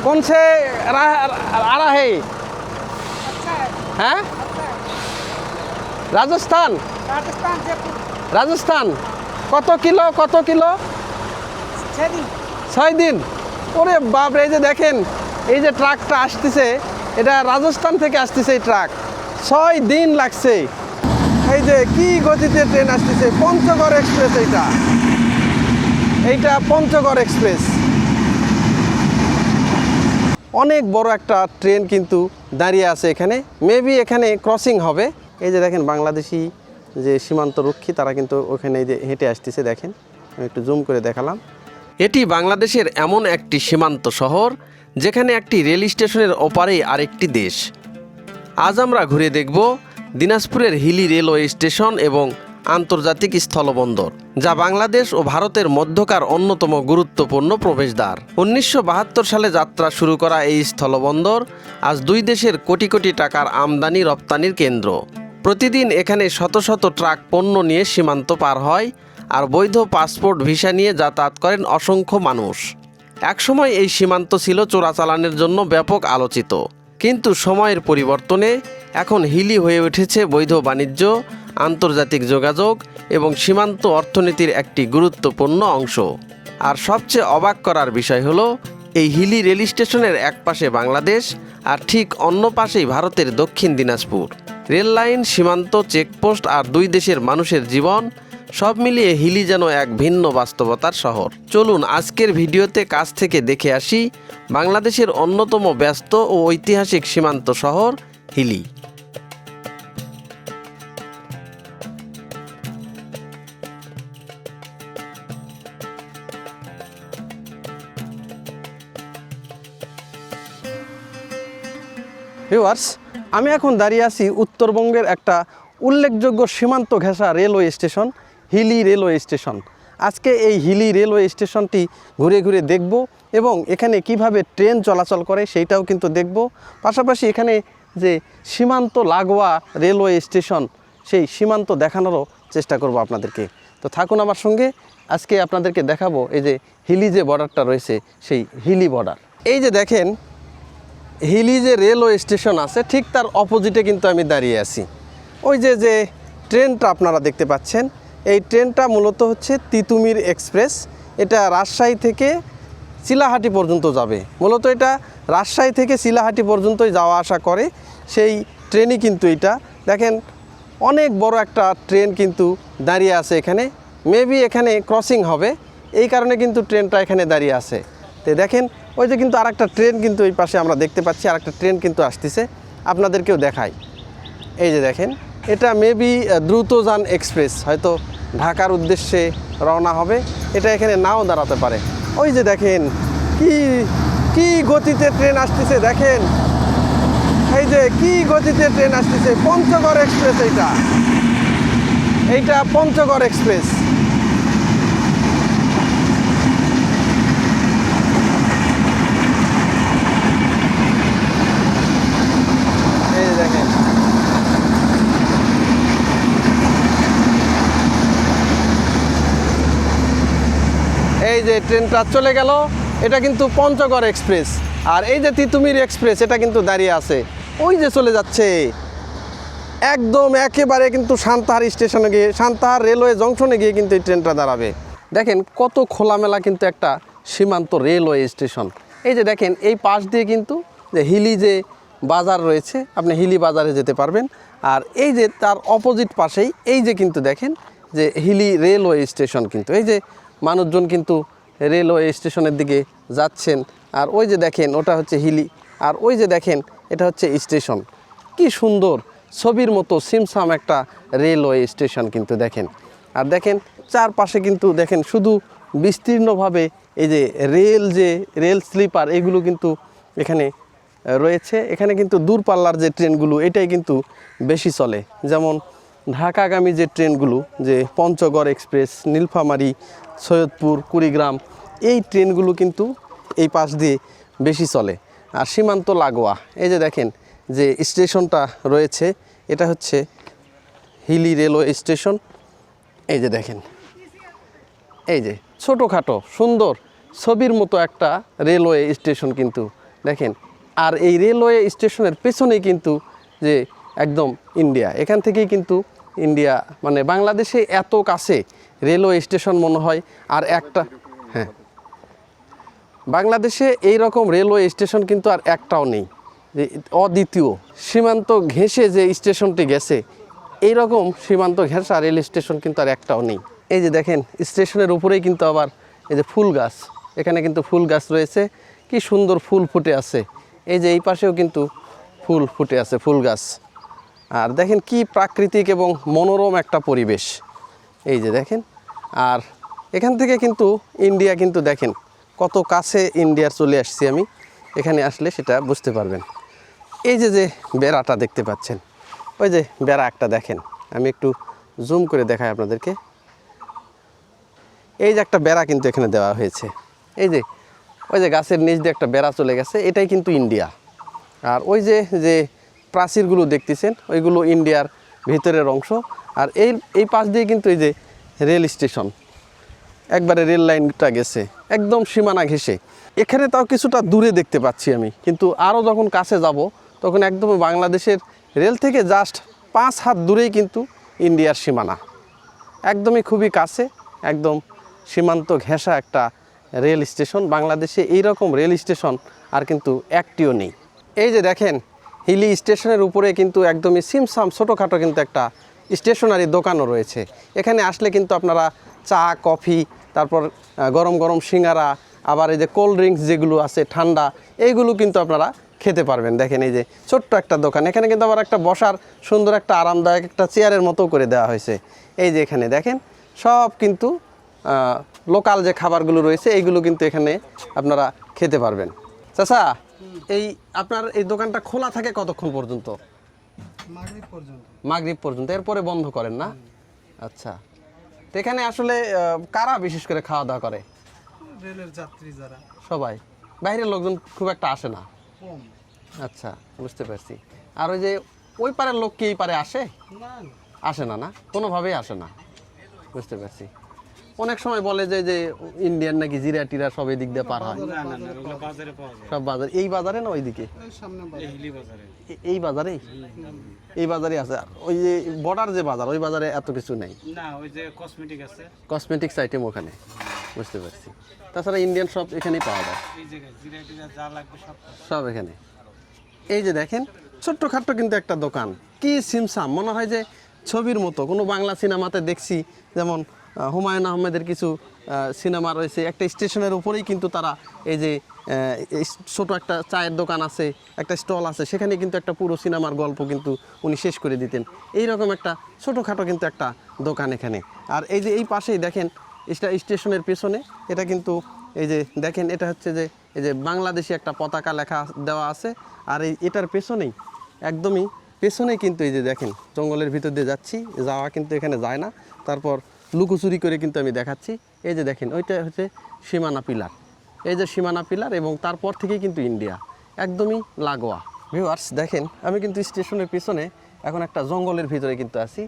कौन से आ रहा है? हैं? राजस्थान राजस्थान কত কিলো 6 दिन ওরে বাপ রে, এই যে দেখেন এই যে ট্রাকটা আসতেছে, এটা রাজস্থান থেকে আসতেছে এই ট্রাক। 6 দিন লাগছে। এই যে কি গতিতে ট্রেন আসতেছে, পঞ্চগড় এক্সপ্রেস। এইটা পঞ্চগড় এক্সপ্রেস। অনেক বড় একটা ট্রেন কিন্তু দাঁড়িয়ে আছে এখানে, মেবি এখানে ক্রসিং হবে। এই যে দেখেন বাংলাদেশি যে সীমান্ত রক্ষী, তারা কিন্তু ওখানে এই যে হেঁটে আসতেছে, দেখেন আমি একটু জুম করে দেখালাম। এটি বাংলাদেশের এমন একটি সীমান্ত শহর যেখানে একটি রেল স্টেশনের ওপারেই আরেকটি দেশ। আজ আমরা ঘুরে দেখব দিনাজপুরের হিলি রেলওয়ে স্টেশন এবং আন্তর্জাতিক স্থলবন্দর, যা বাংলাদেশ ও ভারতের মধ্যকার অন্যতম গুরুত্বপূর্ণ প্রবেশদ্বার। 1972 সালে যাত্রা শুরু করা এই স্থলবন্দর আজ দুই দেশের কোটি কোটি টাকার আমদানি রপ্তানির কেন্দ্র। প্রতিদিন এখানে শত শত ট্রাক পণ্য নিয়ে সীমান্ত পার হয়, আর বৈধ পাসপোর্ট ভিসা নিয়ে যাতায়াত করেন অসংখ্য মানুষ। একসময় এই সীমান্ত ছিল চোরাচালানের জন্য ব্যাপক আলোচিত, কিন্তু সময়ের পরিবর্তনে এখন হিলি হয়ে উঠেছে বৈধ বাণিজ্য, আন্তর্জাতিক যোগাযোগ এবং সীমান্ত অর্থনীতির একটি গুরুত্বপূর্ণ অংশ। আর সবচেয়ে অবাক করার বিষয় হলো, এই হিলি রেল স্টেশনের এক পাশে বাংলাদেশ আর ঠিক অন্য পাশেই ভারতের দক্ষিণ দিনাজপুর। রেল লাইন, সীমান্ত, চেকপোস্ট আর দুই দেশের মানুষের জীবন সব মিলিয়ে হিলি যেন এক ভিন্ন বাস্তবতার শহর। চলুন আজকের ভিডিওতে কাছ থেকে দেখে আসি বাংলাদেশের অন্যতম ব্যস্ত ও ঐতিহাসিক সীমান্ত শহর হিলি। ভিউয়ার্স, আমি এখন দাঁড়িয়ে আছি উত্তরবঙ্গের একটা উল্লেখযোগ্য সীমান্ত ঘেঁষা railway station, Hili railway station. আজকে এই হিলি রেলওয়ে স্টেশনটি ঘুরে ঘুরে দেখব এবং এখানে কিভাবে ট্রেন চলাচল করে সেইটাও কিন্তু দেখব। পাশাপাশি এখানে যে সীমান্ত লাগোয়া রেলওয়ে স্টেশন, সেই সীমান্ত দেখানোরও চেষ্টা করব আপনাদেরকে। তো থাকুন আমার সঙ্গে, আজকে আপনাদেরকে দেখাবো এই যে হিলি যে বর্ডারটা রয়েছে, সেই হিলি বর্ডার। এই যে দেখেন হিলি যে রেলওয়ে স্টেশন আছে, ঠিক তার অপোজিটে কিন্তু আমি দাঁড়িয়ে আছি। ওই যে যে ট্রেনটা আপনারা দেখতে পাচ্ছেন, এই ট্রেনটা মূলত হচ্ছে তিতুমির এক্সপ্রেস। এটা রাজশাহী থেকে চিলাহাটি পর্যন্ত যাবে। মূলত এটা রাজশাহী থেকে চিলাহাটি পর্যন্তই যাওয়া আসা করে, সেই ট্রেনই কিন্তু এটা। দেখেন অনেক বড় একটা ট্রেন কিন্তু দাঁড়িয়ে আছে এখানে, মেবি এখানে ক্রসিং হবে, এই কারণে কিন্তু ট্রেনটা এখানে দাঁড়িয়ে আছে। তো দেখেন ওই যে কিন্তু আরেকটা ট্রেন কিন্তু এই পাশে আমরা দেখতে পাচ্ছি, আরেকটা ট্রেন কিন্তু আসতেছে, আপনাদেরকেও দেখাই। এই যে দেখেন, এটা মেবি দ্রুতযান এক্সপ্রেস, হয়তো ঢাকার উদ্দেশ্যে রওনা হবে। এটা এখানে নাও দাঁড়াতে পারে। ওই যে দেখেন কি গতিতে ট্রেন আসতেছে, দেখেন এই যে কি গতিতে ট্রেন আসতেছে। পঞ্চগড় এক্সপ্রেস, এইটা পঞ্চগড় এক্সপ্রেস। এই যে দেখেন এই যে ট্রেনটা চলে গেল, এটা কিন্তু পঞ্চগড় এক্সপ্রেস। আর এই যে তিতুমির এক্সপ্রেস, এটা কিন্তু দাঁড়িয়ে আছে, ওই যে চলে যাচ্ছে একদম একেবারে কিন্তু সান্তাহার স্টেশনে গিয়ে, সান্তাহার রেলওয়ে জংশনে গিয়ে কিন্তু এই ট্রেনটা দাঁড়াবে। দেখেন কত খোলামেলা কিন্তু একটা সীমান্ত রেলওয়ে স্টেশন। এই যে দেখেন এই পাশ দিয়ে কিন্তু যে হিলি যে বাজার রয়েছে, আপনি হিলি বাজারে যেতে পারবেন। আর এই যে তার অপোজিট পাশেই এই যে কিন্তু দেখেন যে হিলি রেলওয়ে স্টেশন, কিন্তু এই যে মানুষজন কিন্তু রেলওয়ে স্টেশনের দিকে যাচ্ছেন। আর ওই যে দেখেন ওটা হচ্ছে হিলি, আর ওই যে দেখেন এটা হচ্ছে স্টেশন। কি সুন্দর ছবির মতো সিমসাম একটা রেলওয়ে স্টেশন কিন্তু দেখেন। আর দেখেন চারপাশে কিন্তু দেখেন শুধু বিস্তীর্ণভাবে এই যে রেল স্লিপার, এগুলো কিন্তু এখানে রয়েছে। এখানে কিন্তু দূরপাল্লার যে ট্রেনগুলো, এটাই কিন্তু বেশি চলে। যেমন ঢাকাগামী যে ট্রেনগুলো, যে পঞ্চগড় এক্সপ্রেস, নীলফামারী, সৈয়দপুর, কুড়িগ্রাম, এই ট্রেনগুলো কিন্তু এই পাশ দিয়ে বেশি চলে। আর সীমান্ত লাগোয়া এই যে দেখেন যে স্টেশনটা রয়েছে, এটা হচ্ছে হিলি রেলওয়ে স্টেশন। এই যে দেখেন, এই যে ছোটোখাটো সুন্দর ছবির মতো একটা রেলওয়ে স্টেশন কিন্তু দেখেন। আর এই রেলওয়ে স্টেশনের পেছনেই কিন্তু যে একদম ইন্ডিয়া, এখান থেকেই কিন্তু ইন্ডিয়া, মানে বাংলাদেশে এত কাছে রেলওয়ে স্টেশন মনে হয় আর একটা, হ্যাঁ, বাংলাদেশে এই রকম রেলওয়ে স্টেশন কিন্তু আর একটাও নেই, যে অদ্বিতীয়। সীমান্ত ঘেঁষে যে স্টেশনটি গেছে, এই রকম সীমান্ত ঘেঁষা রেল স্টেশন কিন্তু আর একটাও নেই। এই যে দেখেন স্টেশনের উপরেই কিন্তু আবার এই যে ফুল গাছ, এখানে কিন্তু ফুল গাছ রয়েছে, কি সুন্দর ফুল ফুটে আছে। এই যে এই পাশেও কিন্তু ফুল ফুটে আছে, ফুল গাছ। আর দেখেন কি প্রাকৃতিক এবং মনোরম একটা পরিবেশ। এই যে দেখেন, আর এখান থেকে কিন্তু ইন্ডিয়া কিন্তু দেখেন কত কাছে ইন্ডিয়ার চলে আসছি আমি, এখানে আসলে সেটা বুঝতে পারবেন। এই যে যে বেড়াটা দেখতে পাচ্ছেন, ওই যে বেড়া একটা দেখেন, আমি একটু জুম করে দেখাই আপনাদেরকে। এই যে একটা বেড়া কিন্তু এখানে দেওয়া হয়েছে, এই যে ওই যে গাছের নিচ দিয়ে একটা বেড়া চলে গেছে, এটাই কিন্তু ইন্ডিয়া। আর ওই যে যে প্রাচীরগুলো দেখতেছেন, ওইগুলো ইন্ডিয়ার ভিতরের অংশ। আর এই পাশ দিয়ে কিন্তু এই যে রেল স্টেশন, একবারে রেল লাইনটা গেছে একদম সীমানা ঘেঁষে। এখানে তাও কিছুটা দূরে দেখতে পাচ্ছি আমি, কিন্তু আরও যখন কাছে যাব তখন একদম বাংলাদেশের রেল থেকে জাস্ট 5 হাত দূরেই কিন্তু ইন্ডিয়ার সীমানা, একদমই খুবই কাছে, একদম সীমান্ত ঘেঁষা একটা রেল স্টেশন। বাংলাদেশে এইরকম রেল স্টেশন আর কিন্তু একটিও নেই। এই যে দেখেন হিলি স্টেশনের উপরে কিন্তু একদমই সিমসাম ছোটোখাটো কিন্তু একটা স্টেশনারি দোকানও রয়েছে। এখানে আসলে কিন্তু আপনারা চা, কফি, তারপর গরম গরম সিঙ্গারা, আবার এই যে কোল্ড ড্রিঙ্কস যেগুলো আছে ঠান্ডা, এইগুলো কিন্তু আপনারা খেতে পারবেন। দেখেন এই যে ছোট্ট একটা দোকান, এখানে কিন্তু আবার একটা বসার সুন্দর একটা আরামদায়ক একটা চেয়ারের মতো করে দেওয়া হয়েছে। এই যে এখানে দেখেন সব কিন্তু লোকাল যে খাবারগুলো রয়েছে এইগুলো কিন্তু এখানে আপনারা খেতে পারবেন। চাচা, এই আপনার এই দোকানটা খোলা থাকে কতক্ষণ পর্যন্ত? মাগরিব পর্যন্ত। মাগরিব পর্যন্ত, এরপরে বন্ধ করেন না? আচ্ছা। তো এখানে আসলে কারা বিশেষ করে খাওয়া দাওয়া করে? রেলের যাত্রী যারা। সবাই, বাইরের লোকজন খুব একটা আসে না? কম। আচ্ছা, বুঝতে পারছি। আর ওই যে ওই পারের লোক কি এই পারে আসে? না, আসে না, না কোনোভাবেই আসে না, বুঝতে পারছি। অনেক সময় বলে যে ইন্ডিয়ান নাকি জিরা টিরা সব এই দিক দিয়ে পার হয়। সব বাজার এই বাজারে না ওইদিকে? এই বাজারেই, এই বাজারে আছে। ওই যে বর্ডার যে বাজার, ওই বাজারে এত কিছু নেই না, ওই যে কসমেটিক আছে, কসমেটিক্স আইটেম ওখানে, বুঝতে পারছি। তাছাড়া ইন্ডিয়ান সব এখানেই পাওয়া যায়, এই জায়গায় জিরা টিরা যা লাগবে সব সব এখানে। এই যে দেখেন ছোট্টখাট্ট কিন্তু একটা দোকান, কি সিমসাম, মনে হয় যে ছবির মতো। কোনো বাংলা সিনেমাতে দেখছি, যেমন হুমায়ুন আহমেদের কিছু সিনেমা রয়েছে, একটা স্টেশনের উপরেই কিন্তু তারা এই যে ছোট একটা চায়ের দোকান আছে, একটা স্টল আছে, সেখানে কিন্তু একটা পুরো সিনেমার গল্প কিন্তু উনি শেষ করে দিতেন। এই রকম একটা ছোটোখাটো কিন্তু একটা দোকান এখানে। আর এই যে এই পাশেই দেখেন স্টেশনের পেছনে, এটা কিন্তু এই যে দেখেন, এটা হচ্ছে যে এই যে বাংলাদেশি একটা পতাকা লেখা দেওয়া আছে। আর এটার পেছনেই, একদমই পেছনেই কিন্তু এই যে দেখেন জঙ্গলের ভিতর দিয়ে যাচ্ছি, যাওয়া কিন্তু এখানে যায় না। তারপর লুকোচুরি করে কিন্তু আমি দেখাচ্ছি। এই যে দেখেন ওইটা হচ্ছে সীমানা পিলার, এই যে সীমানা পিলার, এবং তারপর থেকেই কিন্তু ইন্ডিয়া একদমই লাগোয়া। ভিউয়ার্স দেখেন, আমি কিন্তু স্টেশনের পেছনে এখন একটা জঙ্গলের ভিতরে কিন্তু আছি।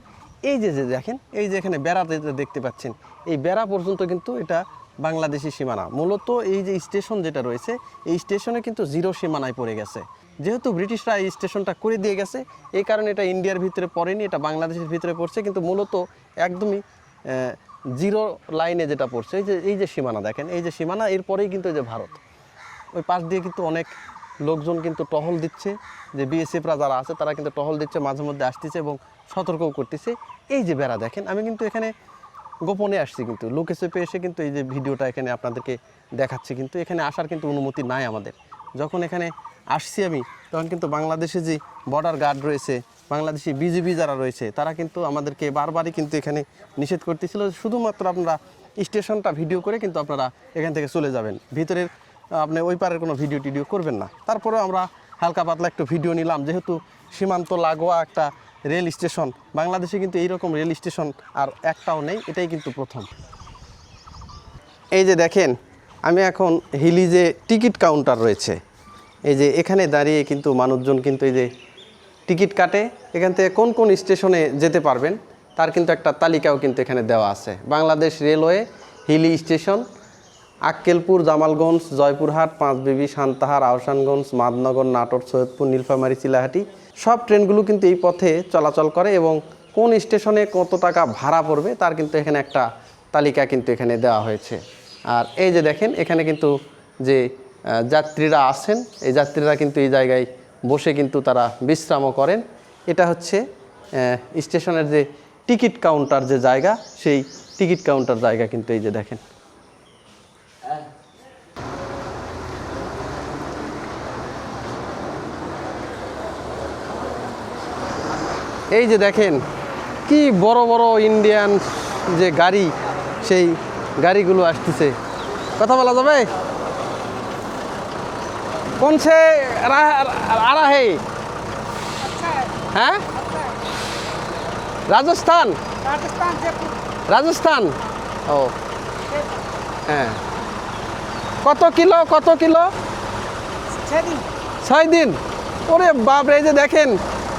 এই যে দেখেন, এই যে এখানে বেড়া দেখতে পাচ্ছেন, এই বেড়া পর্যন্ত কিন্তু এটা বাংলাদেশি সীমানা। মূলত এই যে স্টেশন যেটা রয়েছে, এই স্টেশনে কিন্তু জিরো সীমানায় পড়ে গেছে। যেহেতু ব্রিটিশরা এই স্টেশনটা করে দিয়ে গেছে, এই কারণে এটা ইন্ডিয়ার ভিতরে পড়েনি, এটা বাংলাদেশের ভিতরে পড়ছে। কিন্তু মূলত একদমই জিরো লাইনে যেটা পড়ছে, এই যে সীমানা দেখেন, এই যে সীমানা, এরপরেই কিন্তু এই যে ভারত। ওই পাশ দিয়ে কিন্তু অনেক লোকজন কিন্তু টহল দিচ্ছে, যে বিএসএফরা যারা আছে তারা কিন্তু টহল দিচ্ছে, মাঝে মধ্যে আসতেছে এবং সতর্কও করতেছে। এই যে বেড়া দেখেন, আমি কিন্তু এখানে গোপনে আসছি, কিন্তু লোকেশপে এসে কিন্তু এই যে ভিডিওটা এখানে আপনাদেরকে দেখাচ্ছি। কিন্তু এখানে আসার কিন্তু অনুমতি নাই আমাদের। যখন এখানে আসছি আমি, তখন কিন্তু বাংলাদেশে যে বর্ডার গার্ড রয়েছে, বাংলাদেশি বিজিবি যারা রয়েছে, তারা কিন্তু আমাদেরকে বারবারই কিন্তু এখানে নিষেধ করতেছিল, শুধুমাত্র আপনারা স্টেশনটা ভিডিও করে কিন্তু আপনারা এখান থেকে চলে যাবেন, ভিতরের আপনি ওই পারের কোনো ভিডিও টিডিও করবেন না। তারপরেও আমরা হালকা পাতলা একটু ভিডিও নিলাম, যেহেতু সীমান্ত লাগোয়া একটা রেল স্টেশন। বাংলাদেশে কিন্তু এইরকম রেল স্টেশন আর একটাও নেই, এটাই কিন্তু প্রথম। এই যে দেখেন, আমি এখন হিলি যে টিকিট কাউন্টার রয়েছে, এই যে এখানে দাঁড়িয়ে কিন্তু মানুষজন কিন্তু এই যে টিকিট কাটে। এখান থেকে কোন কোন স্টেশনে যেতে পারবেন তার কিন্তু একটা তালিকাও কিন্তু এখানে দেওয়া আছে। বাংলাদেশ রেলওয়ে হিলি স্টেশন আক্কেলপুর, জামালগঞ্জ, জয়পুরহাট, পাঁচবিবি, সান্তাহার, আহসানগঞ্জ, মাদনগর, নাটোর, সৈয়দপুর, নীলফামারী, চিলাহাটি সব ট্রেনগুলো কিন্তু এই পথে চলাচল করে এবং কোন স্টেশনে কত টাকা ভাড়া পড়বে তার কিন্তু এখানে একটা তালিকা কিন্তু এখানে দেওয়া হয়েছে। আর এই যে দেখেন এখানে কিন্তু যে যাত্রীরা আছেন এই যাত্রীরা কিন্তু এই জায়গায় বসে কিন্তু তারা বিশ্রামও করেন। এটা হচ্ছে স্টেশনের যে টিকিট কাউন্টার যে জায়গা সেই টিকিট কাউন্টার জায়গা কিন্তু এই যে দেখেন। এই যে দেখেন কি বড় বড় ইন্ডিয়ান যে গাড়ি সেই গাড়িগুলো আসতেছে। কথা বলা যাবে? কোন সে আরা হে? হ্যাঁ, রাজস্থান। রাজস্থান, ও হ্যাঁ। কত কিলো 6 দিন? ওরে বাপ, এই যে দেখেন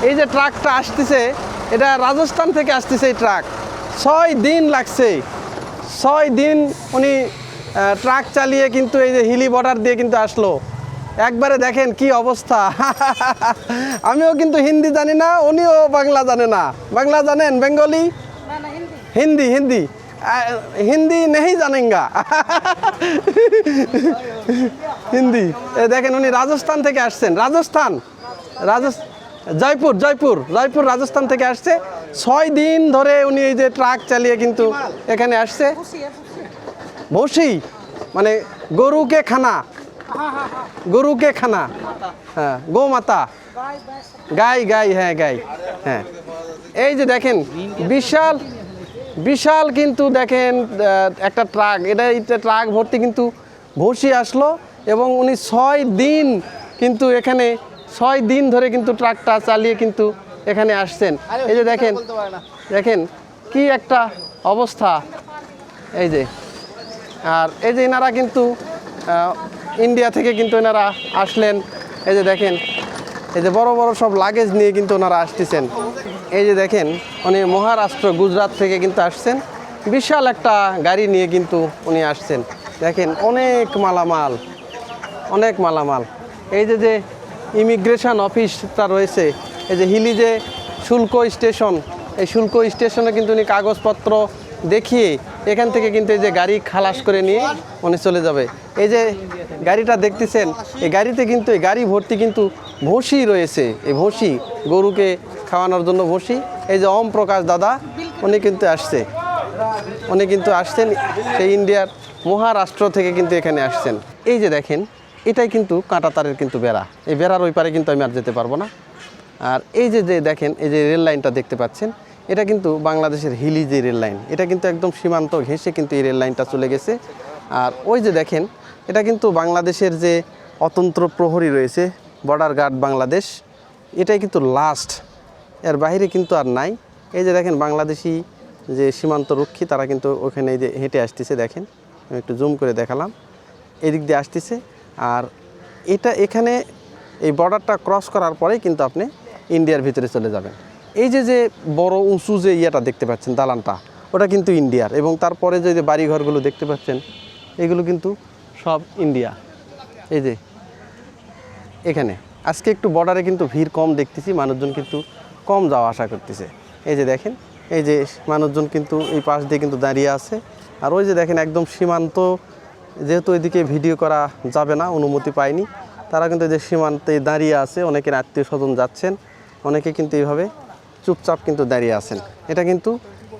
এই যে ট্রাকটা আসতেছে এটা রাজস্থান থেকে আসতেছে। এই ট্রাক 6 দিন লাগছে। 6 দিন উনি ট্রাক চালিয়ে কিন্তু এই যে হিলি বর্ডার দিয়ে কিন্তু আসলো। একবারে দেখেন কি অবস্থা। আমিও কিন্তু হিন্দি জানি না, উনিও বাংলা জানে না। বাংলা জানেন? বেঙ্গলি? হিন্দি হিন্দি হিন্দি নেই জানেঙ্গা। হিন্দি। দেখেন উনি রাজস্থান থেকে আসছেন। রাজস্থান, জয়পুর জয়পুর জয়পুর রাজস্থান থেকে আসছে। 6 দিন ধরে উনি এই যে ট্রাক চালিয়ে কিন্তু এখানে আসছে। ভুসি মানে গরুকে খানা, গরুকে খানা, হ্যাঁ, গোমাতা, গাই গাই, হ্যাঁ গাই, হ্যাঁ। এই যে দেখেন বিশাল বিশাল কিন্তু দেখেন একটা ট্রাক, এটা ট্রাক ভর্তি কিন্তু ভুসি আসলো এবং উনি 6 দিন কিন্তু এখানে 6 দিন ধরে কিন্তু ট্রাকটা চালিয়ে কিন্তু এখানে আসছেন। এই যে দেখেন দেখেন কি একটা অবস্থা। এই যে, আর এই যে এনারা কিন্তু ইন্ডিয়া থেকে কিন্তু এনারা আসলেন। এই যে দেখেন এই যে বড় বড় সব লাগেজ নিয়ে কিন্তু ওনারা আসতেছেন। এই যে দেখেন উনি মহারাষ্ট্র, গুজরাট থেকে কিন্তু আসছেন। বিশাল একটা গাড়ি নিয়ে কিন্তু উনি আসছেন। দেখেন অনেক মালামাল, অনেক মালামাল। এই যে যে ইমিগ্রেশন অফিসটা রয়েছে, এই যে হিলি যে শুল্ক স্টেশন, এই শুল্ক স্টেশনে কিন্তু উনি কাগজপত্র দেখিয়ে এখান থেকে কিন্তু এই যে গাড়ি খালাস করে নিয়ে উনি চলে যাবে। এই যে গাড়িটা দেখতেছেন এই গাড়িতে কিন্তু এই গাড়ি ভর্তি কিন্তু ভুসি রয়েছে। এই ভুসি গরুকে খাওয়ানোর জন্য ভুসি। এই যে ওম প্রকাশ দাদা উনি কিন্তু আসছে, উনি কিন্তু আসছেন সেই ইন্ডিয়ার মহারাষ্ট্র থেকে কিন্তু এখানে আসছেন। এই যে দেখেন এটাই কিন্তু কাঁটাতারের কিন্তু বেড়া। এই বেড়ার ওই পারে কিন্তু আমি আর যেতে পারবো না। আর এই যে যে দেখেন এই যে রেল লাইনটা দেখতে পাচ্ছেন এটা কিন্তু বাংলাদেশের হিলি যে রেল লাইন, এটা কিন্তু একদম সীমান্ত ঘেঁষে কিন্তু এই রেল লাইনটা চলে গেছে। আর ওই যে দেখেন এটা কিন্তু বাংলাদেশের যে অতন্ত্র প্রহরী রয়েছে, বর্ডার গার্ড বাংলাদেশ, এটাই কিন্তু লাস্ট, এর বাইরে কিন্তু আর নাই। এই যে দেখেন বাংলাদেশি যে সীমান্ত রক্ষী তারা কিন্তু ওখানে এই যে হেঁটে আসতেছে। দেখেন আমি একটু জুম করে দেখালাম, এদিক দিয়ে আসতেছে। আর এটা এখানে এই বর্ডারটা ক্রস করার পরেই কিন্তু আপনি ইন্ডিয়ার ভিতরে চলে যাবেন। এই যে যে বড় উঁচু যে ইয়েটা দেখতে পাচ্ছেন দালানটা, ওটা কিন্তু ইন্ডিয়ার। এবং তারপরে যে বাড়িঘরগুলো দেখতে পাচ্ছেন এগুলো কিন্তু সব ইন্ডিয়া। এই যে এখানে আজকে একটু বর্ডারে কিন্তু ভিড় কম দেখতেছি, মানুষজন কিন্তু কম যাওয়া আসা করতেছে। এই যে দেখেন এই যে মানুষজন কিন্তু এই পাশ দিয়ে কিন্তু দাঁড়িয়ে আছে। আর ওই যে দেখেন একদম সীমান্ত, যেহেতু এদিকে ভিডিও করা যাবে না, অনুমতি পায়নি, তারা কিন্তু যে সীমান্তে দাঁড়িয়ে আছে, অনেকের আত্মীয় স্বজন যাচ্ছেন, অনেকে কিন্তু এইভাবে চুপচাপ কিন্তু দাঁড়িয়ে আছেন। এটা কিন্তু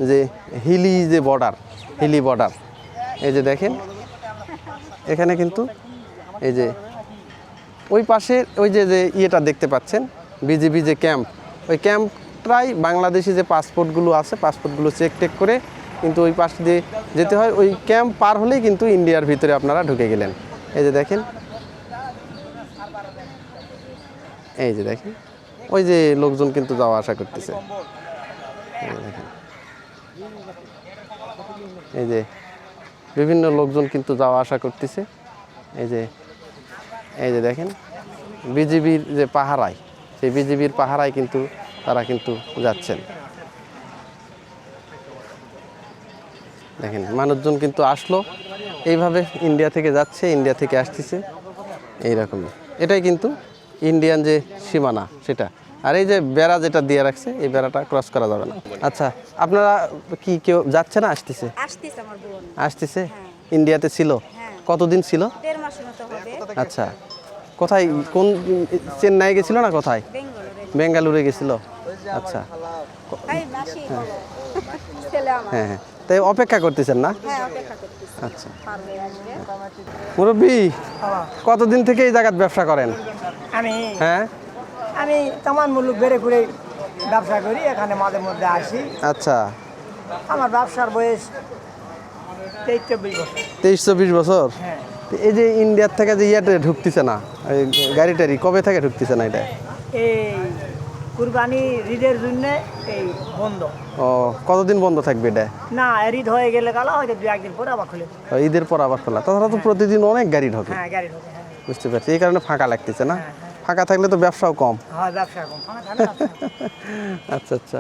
যে হিলি যে বর্ডার, হিলি বর্ডার। এই যে দেখেন এখানে কিন্তু এই যে ওই পাশে ওই যে যে ইয়েটা দেখতে পাচ্ছেন বিজিবি যে ক্যাম্প, ওই ক্যাম্পটাই বাংলাদেশি যে পাসপোর্টগুলো আছে পাসপোর্টগুলো চেক টেক করে কিন্তু ওই পাশ দিয়ে যেতে হয়। ওই ক্যাম্প পার হলেই কিন্তু ইন্ডিয়ার ভিতরে আপনারা ঢুকে গেলেন। এই যে দেখেন, এই যে দেখেন ওই যে লোকজন কিন্তু যাওয়া আসা করতেছে। এই যে বিভিন্ন লোকজন কিন্তু যাওয়া আসা করতেছে। এই যে দেখেন বিজিবির যে পাহারায়, সেই বিজিবির পাহারায় কিন্তু তারা কিন্তু যাচ্ছেন। দেখেন মানুষজন কিন্তু আসলো এইভাবে ইন্ডিয়া থেকে যাচ্ছে, ইন্ডিয়া থেকে আসতেছে এইরকমই। এটাই কিন্তু ইন্ডিয়ান যে সীমানা সেটা। আর এই যে বেড়া যেটা দিয়ে রাখছে, এই বেড়াটা ক্রস করা যাবে না। আচ্ছা, আপনারা কি কেউ যাচ্ছে না আসতেছে? আসতেছে আমার বোন। আসতেছে। ইন্ডিয়াতে ছিল হ্যাঁ। কতদিন ছিল? 1.5 মাস মতো হবে। আচ্ছা, কোথায়, কোন, চেন্নাই গেছিল না কোথায়? বেঙ্গলোরে। বেঙ্গালুরু গেছিল। আচ্ছা, এই বাসি ছেলে আমার। হ্যাঁ হ্যাঁ, তাই অপেক্ষা করতেছেন না? হ্যাঁ, অপেক্ষা করতেছি। আচ্ছা, পার হয়ে আসবে। মুরব্বী কতদিন থেকে এই জায়গায় ব্যবসা করেন? আমি হ্যাঁ, আমি তামান মুলুক বেড়ে ঘুরে ব্যবসা করি, এখানে মাঝে মধ্যে আসি। আচ্ছা, আমার ব্যবসার বয়স 23-24 বছর। 23-24 বছর। হ্যাঁ, তো এই যে ইন্ডিয়ার থেকে যে ইয়াতে ঢুকতেছে না, এই গাড়ি টাড়ি কবে থেকে ঢুকতেছে না এটা? এই কুরবানি ঈদের জন্য এই বন্ধ। ও, কতদিন বন্ধ থাকবে এটা? না, ঈদ হয়ে গেলে কালা হয়তো 2-1 দিন পরে আবার খুলে দেবে। ও, ঈদের পর আবার খোলা, তাছাড়া তো প্রতিদিন অনেক গাড়ি ঢোকে। হ্যাঁ, গাড়ি ঢোকে। হ্যাঁ, বুঝতে পারছি, এই কারণে ফাঁকা লাগতেছে না? হ্যাঁ, ফাঁকা থাকলে তো ব্যবসাও কম। হ্যাঁ, ব্যবসা কম। ফাঁকা থাকে না, ব্যবসা। আচ্ছা আচ্ছা,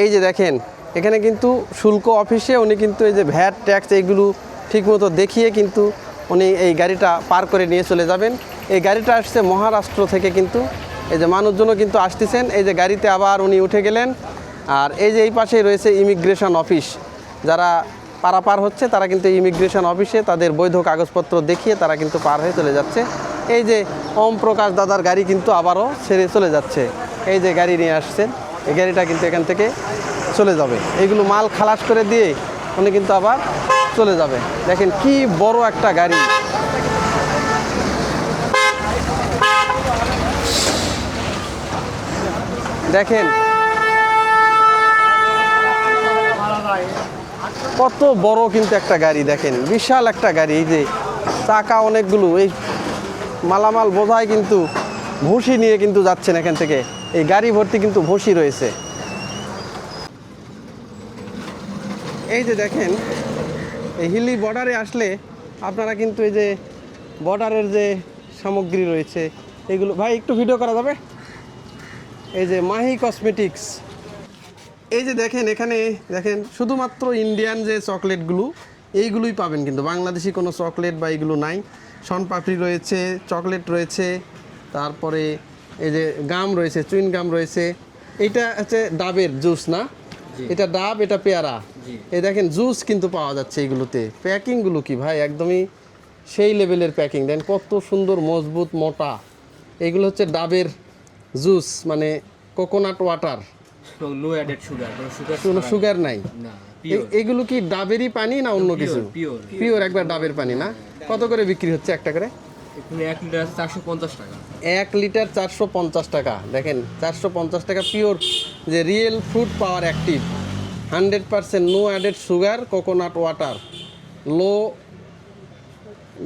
এই যে দেখেন এখানে কিন্তু শুল্ক অফিসে উনি কিন্তু এই যে ভ্যাট ট্যাক্স এইগুলো ঠিকমতো দেখিয়ে কিন্তু উনি এই গাড়িটা পার করে নিয়ে চলে যাবেন। এই গাড়িটা আসছে মহারাষ্ট্র থেকে, কিন্তু এই যে মানুষজনও কিন্তু আসতেছেন। এই যে গাড়িতে আবার উনি উঠে গেলেন। আর এই যে এই পাশেই রয়েছে ইমিগ্রেশন অফিস। যারা পারাপার হচ্ছে তারা কিন্তু ইমিগ্রেশন অফিসে তাদের বৈধ কাগজপত্র দেখিয়ে তারা কিন্তু পার হয়ে চলে যাচ্ছে। এই যে ওম প্রকাশ দাদার গাড়ি কিন্তু আবারও ছেড়ে চলে যাচ্ছে। এই যে গাড়ি নিয়ে আসছেন, এই গাড়িটা কিন্তু এখান থেকে চলে যাবে। এইগুলো মাল খালাস করে দিয়ে উনি কিন্তু আবার চলে যাবে। দেখেন কি বড় একটা গাড়ি। দেখেন কত বড় কিন্তু একটা গাড়ি, দেখেন বিশাল একটা গাড়ি। এই যে চাকা অনেকগুলো, এই মালামাল বোঝায় কিন্তু ভুসি নিয়ে কিন্তু যাচ্ছেন এখান থেকে। এই গাড়ি ভর্তি কিন্তু ভুসি রয়েছে। এই যে দেখেন এই হিলি বর্ডারে আসলে আপনারা কিন্তু এই যে বর্ডারের যে সামগ্রী রয়েছে এগুলো, ভাই একটু ভিডিও করা যাবে? এই যে মাহি কসমেটিক্স, এই যে দেখেন এখানে দেখেন শুধুমাত্র ইন্ডিয়ান যে চকলেটগুলো এইগুলোই পাবেন, কিন্তু বাংলাদেশি কোনো চকলেট বা এইগুলো নাই। শনপাপড়ি রয়েছে, চকলেট রয়েছে, তারপরে এই যে গাম রয়েছে, চুইন গাম রয়েছে। এইটা হচ্ছে ডাবের জুস না? এটা ডাব, এটা পেয়ারা। এই দেখেন জুস কিন্তু পাওয়া যাচ্ছে এইগুলোতে। প্যাকিংগুলো কি ভাই, একদমই সেই লেভেলের প্যাকিং। দেন কত সুন্দর মজবুত মোটা। এইগুলো হচ্ছে ডাবের জুস, মানে coconut water, no added sugar, কোনো সুগার নাই। না, এগুলো কি ডাবেরই পানি না অন্য কিছু? পিওর। পিওর একবার ডাবের পানি না? কত করে বিক্রি হচ্ছে একটা করে? এখানে 1 লিটার 450 টাকা। 1 লিটার 450 টাকা। দেখেন 450 টাকা পিওর যে real fruit power active 100% no added sugar coconut water, low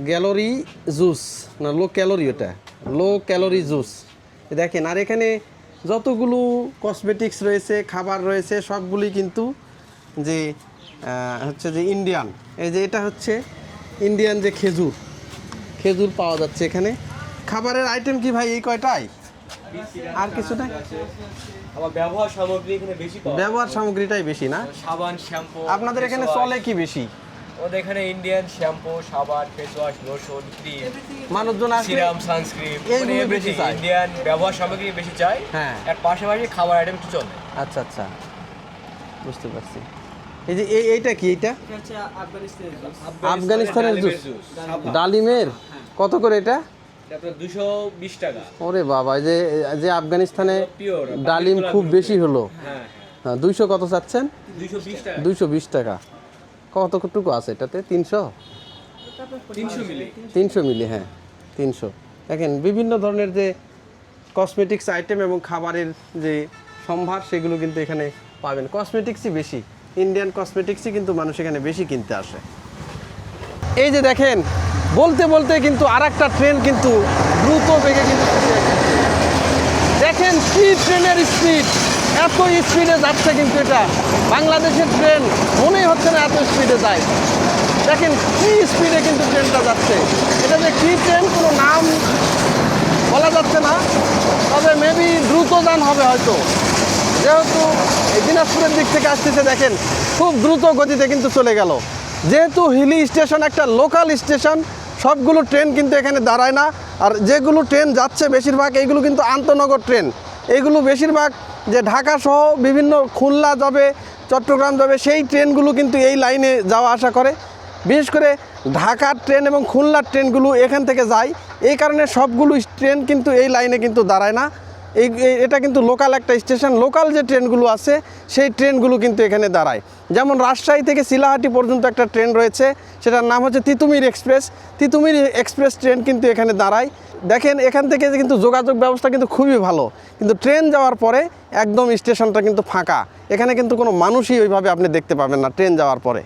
calorie juice না, লো ক্যালোরি, ওটা লো ক্যালোরি জুস। দেখেন আর এখানে যতগুলো কসমেটিক্স রয়েছে, খাবার রয়েছে, সবগুলি কিন্তু যে হচ্ছে যে ইন্ডিয়ান। এই যে এটা হচ্ছে ইন্ডিয়ান যে খেজুর, খেজুর পাওয়া যাচ্ছে এখানে। খাবারের আইটেম কি ভাই এই কয়টাই, আর কিছু নাই? আমার ব্যবহার সামগ্রী এখানে বেশি পাওয়া যায়। ব্যবহার সামগ্রীটাই বেশি না? সাবান, শ্যাম্পু। আপনাদের এখানে চলে কি বেশি? ওদের এখানে ইন্ডিয়ান শ্যাম্পু, সাবান, ফেস ওয়াশ, লোশন, ক্রিম, মানুষজন আসলে সিরাম, সানস্ক্রিন, এইগুলো বেশি এভরিথিং চায়। ইন্ডিয়ান ব্যবহার সামগ্রী বেশি চাই। হ্যাঁ। এর পাশাপাশি খাবার আইটেম একটু চলে। আচ্ছা আচ্ছা, বুঝতে পারছি। এই যে এইটা কি, এইটা আফগানিস্তানের জুস, ডালিমের। কত করে এটা? আপনার 220 টাকা। ওরে বাবা, এই যে যে আফগানিস্তানে পিওর ডালিম খুব বেশি হলো। হ্যাঁ, হ্যাঁ, 200 কত চাচ্ছেন? 220 টাকা। 220 টাকা। কতটুকু আছে এটাতে? 300 মিলি। 300 মিলি, হ্যাঁ 300। দেখেন বিভিন্ন ধরনের যে কসমেটিক্স আইটেম এবং খাবারের যে সম্ভার সেগুলো কিন্তু এখানে পাবেন। কসমেটিক্সই বেশি, ইন্ডিয়ান কসমেটিক্সই কিন্তু মানুষ এখানে বেশি কিনতে আসে। এই যে দেখেন বলতে বলতে কিন্তু আর একটা ট্রেন কিন্তু দ্রুত বেগে কিন্তু ছুটে আসছে। দেখেন কি ট্রেনের স্পিড, এত স্পিডে যাচ্ছে কিন্তু এটা বাংলাদেশের ট্রেন মনেই হচ্ছে না এত স্পিডে যায়। দেখেন কি স্পিডে কিন্তু ট্রেনটা যাচ্ছে। এটা যে কি ট্রেন কোনো নাম বলা যাচ্ছে না, তবে মেবি দ্রুতযান হবে হয়তো। যেহেতু এই দিনাজপুরের দিক থেকে আসতেছে দেখেন খুব দ্রুত গতিতে কিন্তু চলে গেল। যেহেতু হিলি স্টেশন একটা লোকাল স্টেশন, সবগুলো ট্রেন কিন্তু এখানে দাঁড়ায় না। আর যেগুলো ট্রেন যাচ্ছে বেশিরভাগ এইগুলো কিন্তু আন্তনগর ট্রেন। এইগুলো বেশিরভাগ যে ঢাকা সহ বিভিন্ন খুলনা যাবে, চট্টগ্রাম যাবে, সেই ট্রেনগুলো কিন্তু এই লাইনে যাওয়া আসা করে। বিশেষ করে ঢাকার ট্রেন এবং খুলনার ট্রেনগুলো এখান থেকে যায়, এই কারণে সবগুলো ট্রেন কিন্তু এই লাইনে কিন্তু দাঁড়ায় না। এটা কিন্তু লোকাল একটা স্টেশন। লোকাল যে ট্রেনগুলো আছে সেই ট্রেনগুলো কিন্তু এখানে দাঁড়ায়। যেমন রাজশাহী থেকে শিলাহাটি পর্যন্ত একটা ট্রেন রয়েছে, সেটার নাম হচ্ছে Titumir express. Titumir express train কিন্তু এখানে দাঁড়ায়। দেখেন এখান থেকে কিন্তু যোগাযোগ ব্যবস্থা কিন্তু খুবই ভালো, কিন্তু ট্রেন যাওয়ার পরে একদম স্টেশনটা কিন্তু ফাঁকা। এখানে কিন্তু কোনো মানুষই ওইভাবে আপনি দেখতে পাবেন না ট্রেন যাওয়ার পরে।